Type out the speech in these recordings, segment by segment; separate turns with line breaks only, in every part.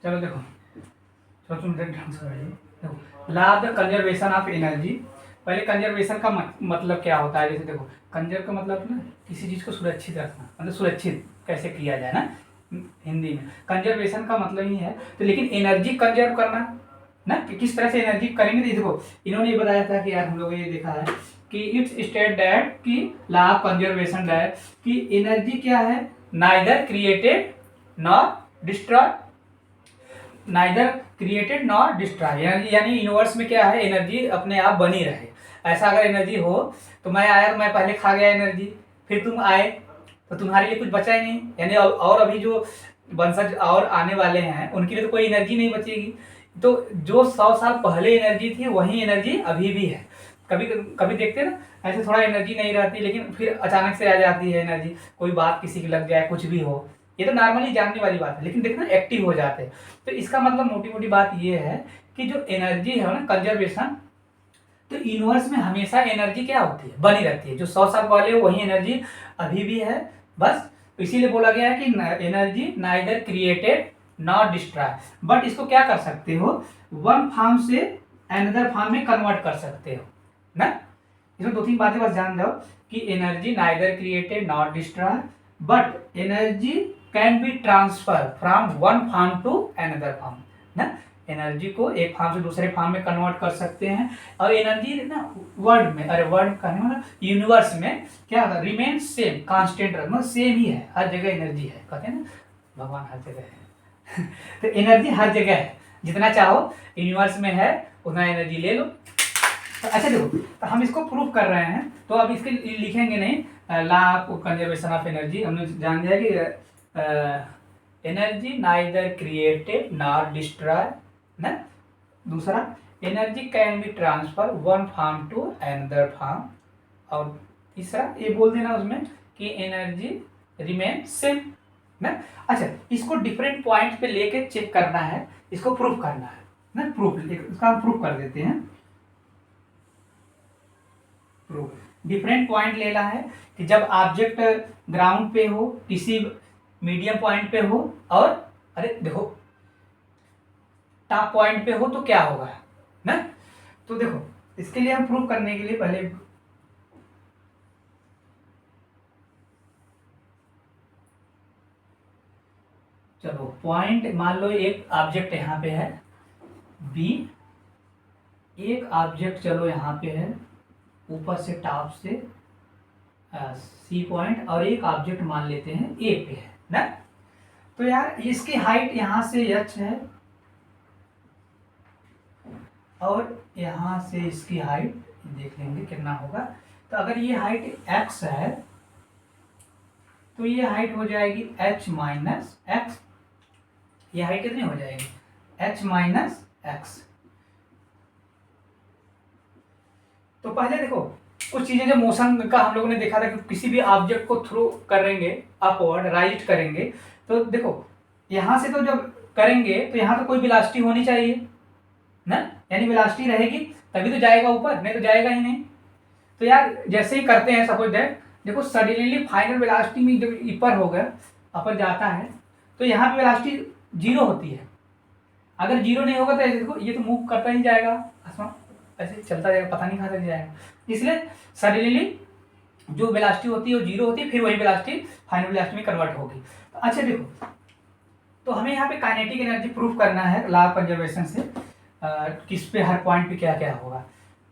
चलो देखो, चलो तुम ढंग से बैठिए। देखो, law of the conservation of energy. पहले कंजर्वेशन का मतलब क्या होता है। जैसे देखो, कंजर्व का मतलब ना किसी चीज़ को सुरक्षित रखना, मतलब सुरक्षित कैसे किया जाए ना, हिंदी में कंजर्वेशन का मतलब ही है। तो लेकिन एनर्जी कंजर्व करना ना, कि किस तरह से एनर्जी करेंगे। तो देखो, इन्होंने ये बताया था कि यार हम लोग ये देखा है कि इट्स स्टेट दैट कि लॉ ऑफ कंजर्वेशन दैट कि एनर्जी क्या है, neither created nor destroy, neither created nor destroy, यानी यूनिवर्स में क्या है, एनर्जी अपने आप बनी रहे। ऐसा अगर एनर्जी हो तो मैं आया तो मैं पहले खा गया एनर्जी, फिर तुम आए तो तुम्हारे लिए कुछ बचा ही नहीं, यानी और अभी जो वंशज और आने वाले हैं उनके लिए तो कोई एनर्जी नहीं बचेगी। तो जो 100 साल पहले एनर्जी थी वही एनर्जी अभी भी है। कभी कभी देखते हैं ना, ऐसे थोड़ा एनर्जी नहीं रहती लेकिन फिर अचानक से आ जाती है एनर्जी, कोई बात किसी की लग जाए, कुछ भी हो, ये तो नॉर्मली जानने वाली बात है। लेकिन देखना एक्टिव हो जाते हैं। तो इसका मतलब मोटी मोटी बात ये है कि जो एनर्जी है ना, कंजर्वेशन, तो यूनिवर्स में हमेशा एनर्जी क्या होती है, बनी रहती है। जो 100 साल पहले हो वही एनर्जी अभी भी है। बस इसीलिए बोला गया है कि energy neither created not destroy, but इसको क्या कर सकते हो, वन फॉर्म से अनदर फॉर्म में कन्वर्ट कर सकते हो ना। इसमें दो तीन बातें बस जान जाओ कि energy neither created not destroy, but energy can be transfer from one form to another form ना। एनर्जी को एक फॉर्म से दूसरे फॉर्म में कन्वर्ट कर सकते हैं। और एनर्जी ना वर्ल्ड में, अरे वर्ल्ड कहने मतलब यूनिवर्स में क्या होता है, रिमेन सेम, कांस्टेंट मतलब सेम ही है, हर जगह एनर्जी है, कहते हैं ना भगवान हर जगह है तो एनर्जी हर जगह है, जितना चाहो यूनिवर्स में है उतना एनर्जी ले लो। तो अच्छा देखो, तो हम इसको प्रूफ कर रहे हैं, तो अब इसके लिखेंगे नहीं, law of conservation of energy हमने जान दिया कि energy neither created nor destroy ना। दूसरा, energy can be transfer one form to another form. और तीसरा ये बोल देना उसमें कि एनर्जी रिमेन सेम ना। अच्छा, इसको डिफरेंट पॉइंट पे लेके चेक करना है, इसको प्रूफ करना है ना। प्रूफ, इसका हम प्रूफ कर देते हैं। प्रूफ डिफरेंट पॉइंट लेना है कि जब ऑब्जेक्ट ग्राउंड पे हो, किसी मीडियम पॉइंट पे हो, और अरे देखो टॉप पॉइंट पे हो तो क्या होगा ना। तो देखो, इसके लिए हम प्रूव करने के लिए पहले चलो पॉइंट मान लो, एक ऑब्जेक्ट यहाँ पे है बी, एक ऑब्जेक्ट चलो यहाँ पे है ऊपर से टॉप से सी पॉइंट, और एक ऑब्जेक्ट मान लेते हैं ए पे है ना। तो यार इसकी हाइट यहाँ से h है और यहाँ से इसकी हाइट देख लेंगे कितना होगा। तो अगर ये हाइट x है तो ये हाइट हो जाएगी h माइनस एक्स। ये हाइट कितनी हो जाएगी, h माइनस एक्स। तो पहले देखो कुछ चीजें जो मोशन का हम लोगों ने देखा था कि किसी भी ऑब्जेक्ट को थ्रो करेंगे, अपवर्ड राइट करेंगे, तो देखो यहाँ से तो जब करेंगे तो यहाँ तो कोई वेलोसिटी होनी चाहिए ना, यानी वेलोसिटी रहेगी तभी तो जाएगा ऊपर, नहीं तो जाएगा ही नहीं। तो यार जैसे ही करते हैं सपोज दैट, देखो सडनली फाइनल वेलोसिटी में जब ऊपर होगा, अपर जाता है, तो यहाँ पे वेलोसिटी जीरो होती है। अगर जीरो नहीं होगा तो ऐसे देखो ये तो मूव करता ही जाएगा आसमान, ऐसे चलता जाएगा, पता नहीं कहाँ तक जाएगा। इसलिए सडनली जो वेलोसिटी होती है वो जीरो होती है, फिर वही वेलोसिटी फाइनल वेलोसिटी में कन्वर्ट होगी। तो अच्छा देखो, तो हमें यहाँ पे काइनेटिक एनर्जी प्रूफ करना है लॉ ऑफ कंजर्वेशन से, किस पे हर पॉइंट पे क्या क्या होगा।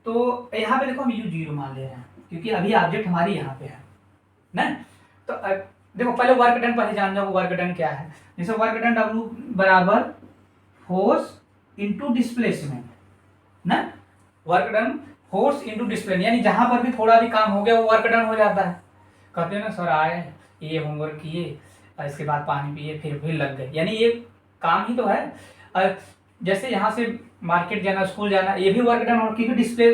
तो यहाँ पे देखो हम यू जीरो मान ले रहे हैं क्योंकि अभी ऑब्जेक्ट हमारी यहाँ पे है ना। तो देखो पहले वर्क डन पहले जान जाओ, वर्क डन क्या है। जैसे वर्क डन W बराबर फोर्स इंटू डिस्प्लेसमेंट ना। Work done force into displacement, यानी जहां पर भी थोड़ा भी काम हो गया वो वर्क डन हो जाता है। कहते हैं ना सर आए, ये होमवर्क किए और इसके बाद पानी पिए फिर लग गए, यानी ये काम ही तो है। और जैसे यहाँ से मार्केट जाना, स्कूल जाना, ये भी वर्क डन हो, क्योंकि डिस्प्ले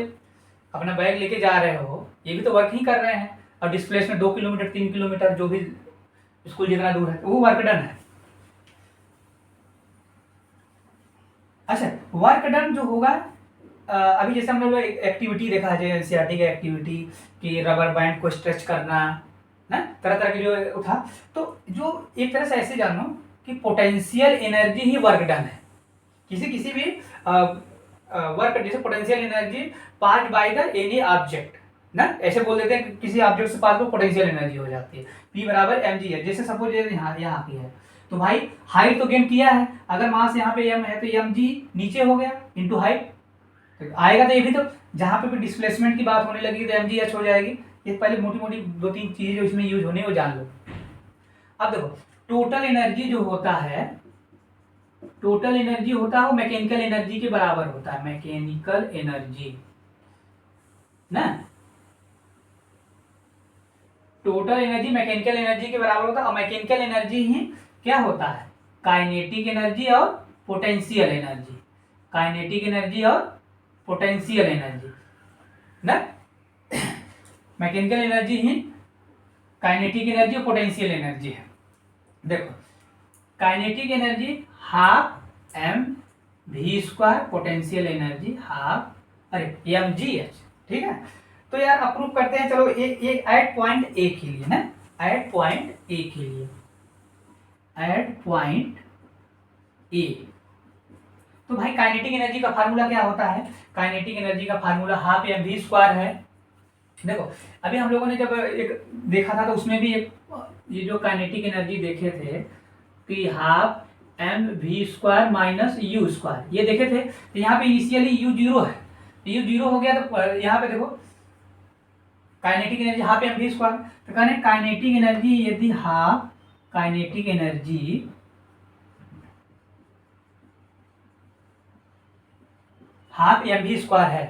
अपना बैग लेके जा रहे हो, ये भी तो वर्क ही कर रहे हैं। और डिस्प्लेसमेंट 2 किलोमीटर 3 किलोमीटर जो भी स्कूल जितना दूर है वो वर्क डन है। अच्छा, वर्क डन जो होगा, अभी जैसे हम लोग एक्टिविटी देखा है एनसीईआरटी का एक्टिविटी कि रबर बैंड को स्ट्रेच करना ना, तरह तरह की जो था। तो जो एक तरह से ऐसे जानो कि पोटेंशियल एनर्जी ही वर्क डन है। किसी भी वर्क, जैसे potential energy pass by the any object ना, ऐसे बोल देते हैं कि किसी ऑब्जेक्ट से पास में पोटेंशियल एनर्जी हो जाती है, P बराबर mg है। जैसे सपोज यहाँ की है, तो भाई हाइट तो गेन किया है, अगर मास यहाँ पे m है तो mg नीचे हो गया इंटू हाइट, तो आएगा तो ये भी, तो जहाँ पे भी डिस्प्लेसमेंट की बात होने लगी तो mgh हो जाएगी। ये पहले मोटी मोटी 2-3 चीजें जो इसमें यूज होने वो जान लो। अब देखो टोटल एनर्जी जो होता है, टोटल एनर्जी होता है वो मैकेनिकल एनर्जी के बराबर होता है, मैकेनिकल एनर्जी ना, टोटल एनर्जी मैकेनिकल एनर्जी के बराबर होता है। और मैकेनिकल एनर्जी ही क्या होता है, काइनेटिक एनर्जी और पोटेंशियल एनर्जी, काइनेटिक एनर्जी और पोटेंशियल एनर्जी ना, मैकेनिकल एनर्जी ही काइनेटिक एनर्जी और पोटेंशियल एनर्जी है। देखो kinetic energy half m v square, potential energy half m g h, ठीक है। तो यार अप्रूव करते हैं, चलो ये एट पॉइंट ए के लिए ना, एट पॉइंट ए के लिए, एट पॉइंट ए। तो भाई काइनेटिक एनर्जी का फार्मूला क्या होता है, काइनेटिक एनर्जी का formula half m v square है। देखो अभी हम लोगों ने जब एक देखा था तो उसमें भी एक ये जो काइनेटिक एनर्जी देखे थे कि half m v square minus u square, ये देखे थे। तो यहाँ पे इनिशियली यू जीरो है, यू जीरो हो गया, तो यहाँ पे देखो kinetic energy half m v square, तो कहने काइनेटिक एनर्जी यदि half kinetic energy half m v square है,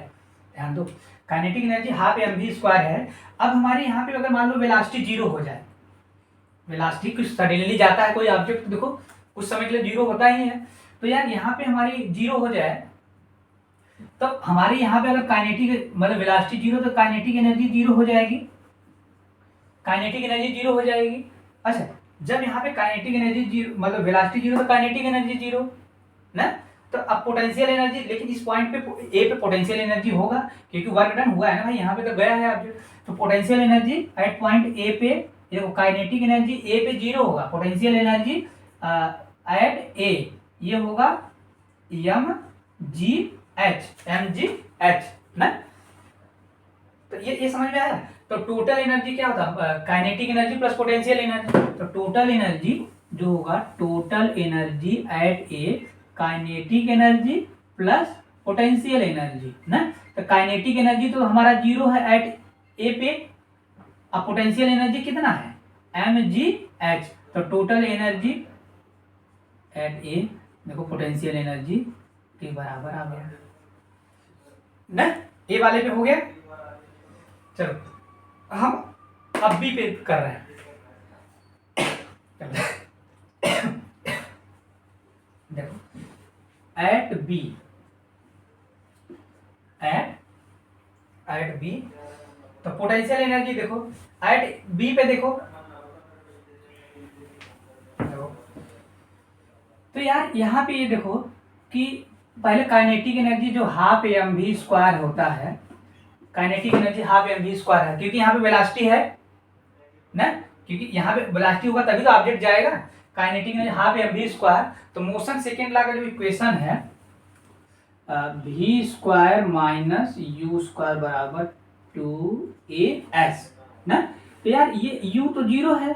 ध्यान दो kinetic energy half m v square है। अब हमारे यहाँ पे अगर मान लो वेलोसिटी जीरो हो जाए, वेलोसिटी कुछ सडनली जाता है कोई ऑब्जेक्ट, देखो कुछ समय के लिए जीरो होता ही है, तो यार यहाँ पे हमारी जीरो हो जाए, तो हमारे यहाँ पे अगर काइनेटिक मतलब वेलोसिटी जीरो, तो काइनेटिक एनर्जी जीरो हो जाएगी, काइनेटिक एनर्जी जीरो हो जाएगी। अच्छा जब यहाँ पे काइनेटिक एनर्जी जीरो मतलब वेलोसिटी जीरो, तो काइनेटिक एनर्जी जीरो ना, तो अब पोटेंशियल एनर्जी, लेकिन इस पॉइंट पे ए पे पोटेंशियल एनर्जी होगा क्योंकि वर्क डन हुआ है ना भाई, यहाँ पे तो गया है ऑब्जेक्ट, तो potential energy eight point A पे, देखो काइनेटिक एनर्जी ए पे जीरो होगा, पोटेंशियल एनर्जी एट ए ये होगा एम जी एच ना। तो ये समझ में आया। तो टोटल एनर्जी क्या होता है, kinetic energy plus potential energy, तो टोटल एनर्जी जो होगा, टोटल एनर्जी एट ए kinetic energy plus potential energy ना। तो काइनेटिक एनर्जी तो हमारा जीरो है एट ए पे, अब पोटेंशियल एनर्जी कितना है एम जी एच, तो टोटल एनर्जी एट ए देखो पोटेंशियल एनर्जी के बराबर आ गया ना, ए वाले पे हो गया। चलो हम अब बी पे कर रहे हैं, देखो एट बी, एट बी तो पोटेंशियल एनर्जी देखो एट बी पे देखो, तो यार यहाँ पे ये देखो कि पहले काइनेटिक एनर्जी जो हाफ एम वी स्क्वायर होता है, kinetic energy half m v square है, क्योंकि यहाँ पे वेलोसिटी है ना, क्योंकि यहाँ पे वेलोसिटी होगा तभी तो ऑब्जेक्ट जाएगा। Kinetic energy half m v square, तो मोशन सेकेंड लॉ का जो इक्वेशन है v square minus u square बराबर 2as ना। तो यार ये u तो जीरो है,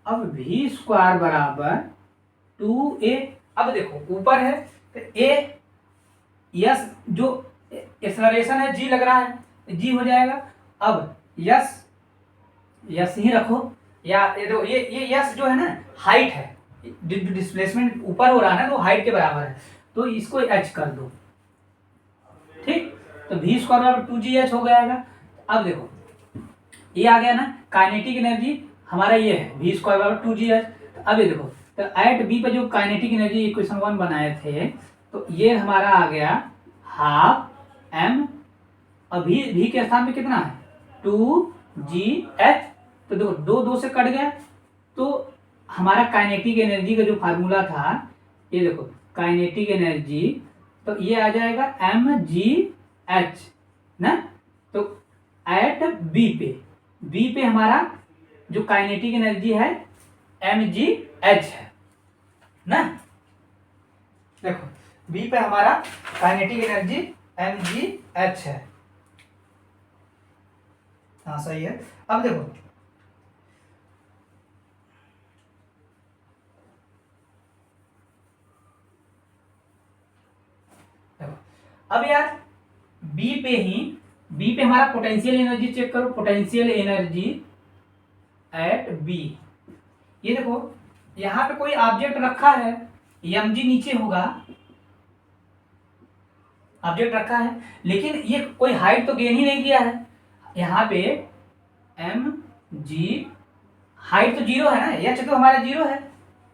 अब वी स्क्वायर बराबर 2a, अब देखो ऊपर है तो a यस जो एक्सेलरेशन है g लग रहा है, g हो जाएगा। अब यस ही रखो, या ये यस जो है ना हाइट है, डिस्प्लेसमेंट ऊपर हो रहा है ना, तो हाइट के बराबर है, तो इसको h कर दो, ठीक। तो वी स्क्वायर बराबर 2gh हो जाएगा। अब देखो ये आ गया ना, काइनेटिक एनर्जी हमारा ये है वी स्क्वायर बराबर 2gh। अब ये देखो तो एट बी पे जो काइनेटिक एनर्जी इक्वेशन 1 बनाए थे, तो ये हमारा आ गया हाफ एम, अब भी के स्थान पे कितना है 2gh, तो देखो दो दो से कट गया, तो हमारा काइनेटिक एनर्जी का जो फार्मूला था, ये देखो काइनेटिक एनर्जी, तो ये आ जाएगा mgh ना। तो एट बी पे हमारा जो काइनेटिक एनर्जी है mgh है, ना। देखो बी पे हमारा काइनेटिक एनर्जी mgh है। हाँ सही है। अब देखो अब यार बी पे हमारा पोटेंशियल एनर्जी चेक करो, पोटेंशियल एनर्जी एट बी। ये देखो यहां पे कोई ऑब्जेक्ट रखा है, mg नीचे होगा, ऑब्जेक्ट रखा है, लेकिन ये कोई हाइट तो गेन ही नहीं किया है। यहाँ पे mg हाइट तो जीरो है ना, एच तो हमारा जीरो है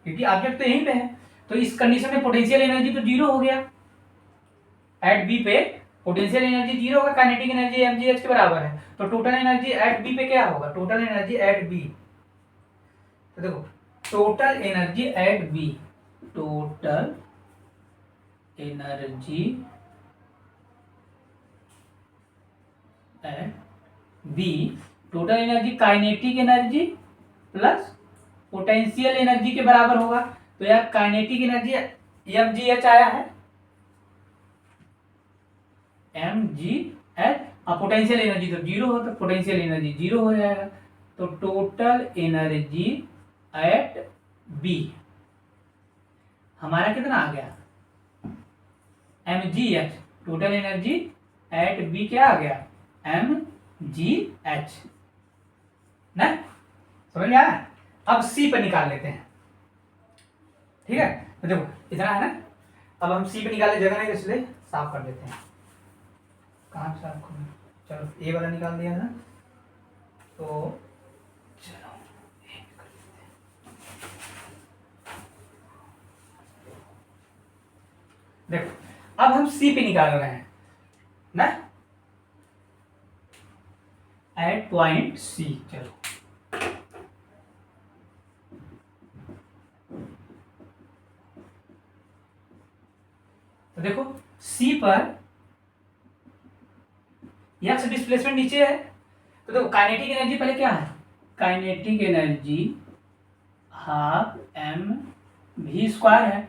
क्योंकि ऑब्जेक्ट तो यहीं पे है। तो इस कंडीशन में पोटेंशियल एनर्जी तो जीरो हो गया। एट बी पे पोटेंशियल एनर्जी जीरो होगा, काइनेटिक एनर्जी mgh के बराबर है। तो टोटल एनर्जी एट बी पे क्या होगा, टोटल एनर्जी एट बी, तो देखो total energy at b, total energy at b, total energy kinetic energy plus potential energy के बराबर होगा। तो यार काइनेटिक एनर्जी mgh आया है, mgh, और पोटेंशियल एनर्जी तो जीरो हो, तो पोटेंशियल एनर्जी जीरो हो जाएगा। तो टोटल एनर्जी एट बी हमारा कितना आ गया, mgh, total energy at b क्या आ गया, mgh ना, समझ में आया। अब सी पे निकाल लेते हैं, ठीक है। तो देखो इतना है ना, अब हम सी पे निकालने जगह नहीं, इसलिए साफ कर देते हैं। कहाँ से साफ करें, चलो ए वाला निकाल दिया ना, तो चलो ए कर देते हैं। देखो अब हम सी पे निकाल रहे हैं ना, एट पॉइंट सी। चलो तो देखो सी पर एक्स डिस्प्लेसमेंट नीचे है, तो देखो काइनेटिक एनर्जी पहले क्या है, kinetic energy half m v square है।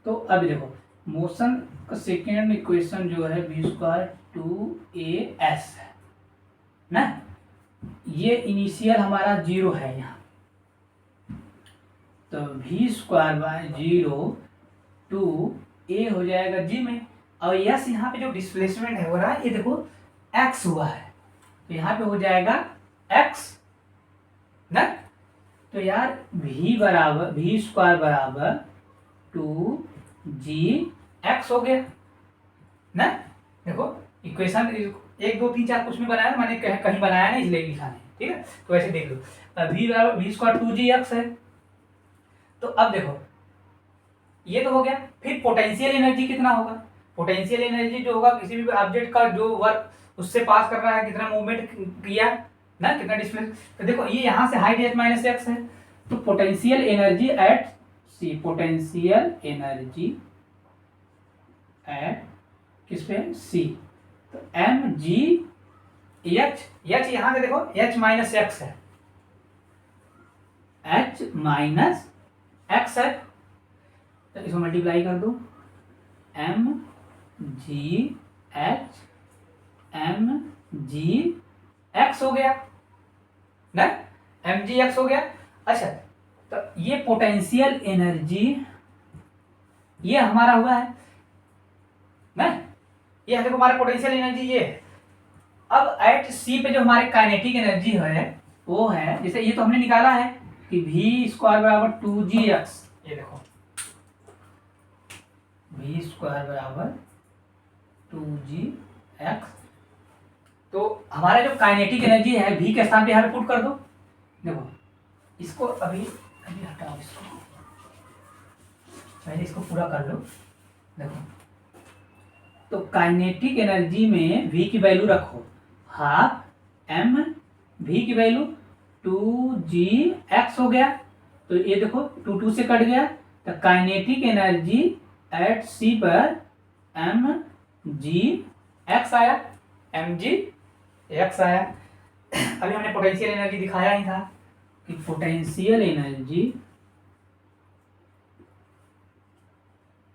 तो अभी देखो मोशन का सेकेंड इक्वेशन जो है v square two a s है ना, ये इनिशियल हमारा जीरो है यहाँ, तो v square by zero two a हो जाएगा जी में, और यस यहाँ पे जो डिस्प्लेसमेंट है हो रहा है, ये देखो एक्स हुआ है, तो यहाँ पे हो जाएगा एक्स ना। तो यार वी स्क्वायर बराबर टू जी एक्स हो गया ना। देखो इक्वेशन 1 2 3 4 कुछ भी बनाया, मैंने कहीं बनाया नहीं इसलिए लिखा नहीं, ठीक है। तो ऐसे देख लो v square two g x है। तो अब देखो ये तो हो गया, फिर पोटेंशियल एनर्जी कितना होगा, पोटेंशियल एनर्जी जो होगा किसी भी ऑब्जेक्ट का जो वर्क उससे पास कर रहा है, कितना मूवमेंट किया ना, कितना डिस्प्लेस। तो देखो ये यहाँ से हाइट एच माइनस एक्स है, तो potential energy at c, potential energy at किस पे सी, तो एम जी एच, एच यहाँ से देखो एच माइनस एक्स है, एच माइनस एक्स है, तो इसको मल्टीप्लाई कर दो, m g h m g x हो गया ना, एम जी एक्स हो गया। अच्छा तो ये पोटेंशियल एनर्जी ये हमारा हुआ है ना, ये देखो हमारा पोटेंशियल एनर्जी ये है। अब एट सी पे जो हमारे काइनेटिक एनर्जी है वो है, जैसे ये तो हमने निकाला है कि वी स्क्वायर बराबर टू जी एक्स, ये देखो वी स्क्वायर बराबर टू जी एक्स, तो हमारा जो काइनेटिक एनर्जी है वी के स्थान पे यहाँ पे पुट कर दो। देखो इसको अभी अभी हटाओ, इसको पहले इसको पूरा कर लो। देखो तो काइनेटिक एनर्जी में वी की वैल्यू रखो हाफ एम, वी की वैल्यू टू जी एक्स हो गया, तो ये देखो टू टू से कट गया, तो काइनेटिक एनर्जी एट सी पर एम जी एक्स आया, एम जी एक्स आया। अभी हमने पोटेंशियल एनर्जी दिखाया ही था कि potential energy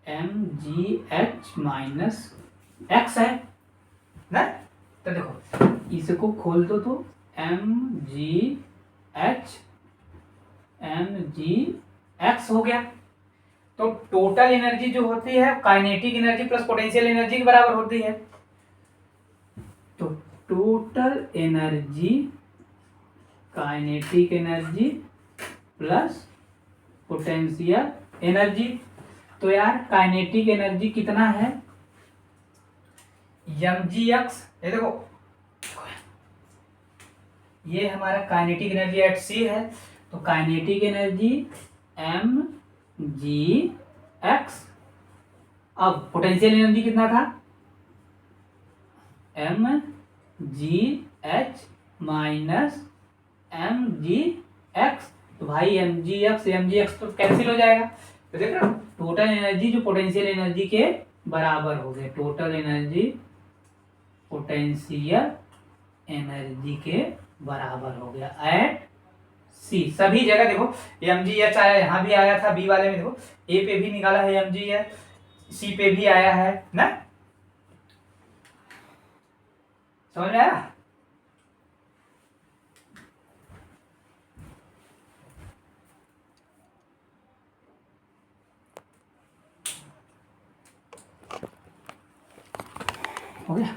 mgh minus x है ना। तो देखो इसको खोल दो तो mgh हो गया। तो टोटल एनर्जी जो होती है kinetic energy plus potential energy के बराबर होती है। तो total energy kinetic energy plus potential energy. तो यार काइनेटिक एनर्जी कितना है mgx, ये देखो ये हमारा काइनेटिक एनर्जी एट सी है। तो काइनेटिक एनर्जी mgx। अब पोटेंशियल एनर्जी कितना था mgh माइनस mgx। तो भाई mgx तो कैंसिल हो जाएगा। तो देख रहे हो टोटल एनर्जी जो पोटेंशियल एनर्जी के बराबर हो गए, टोटल एनर्जी पोटेंशियल एनर्जी के बराबर हो गया एट सी। सभी जगह देखो mgh आया, यहाँ भी आया था बी वाले में, देखो ए पे भी निकाला है mgh, सी पे भी आया है ना। समझ में आया। हो गया।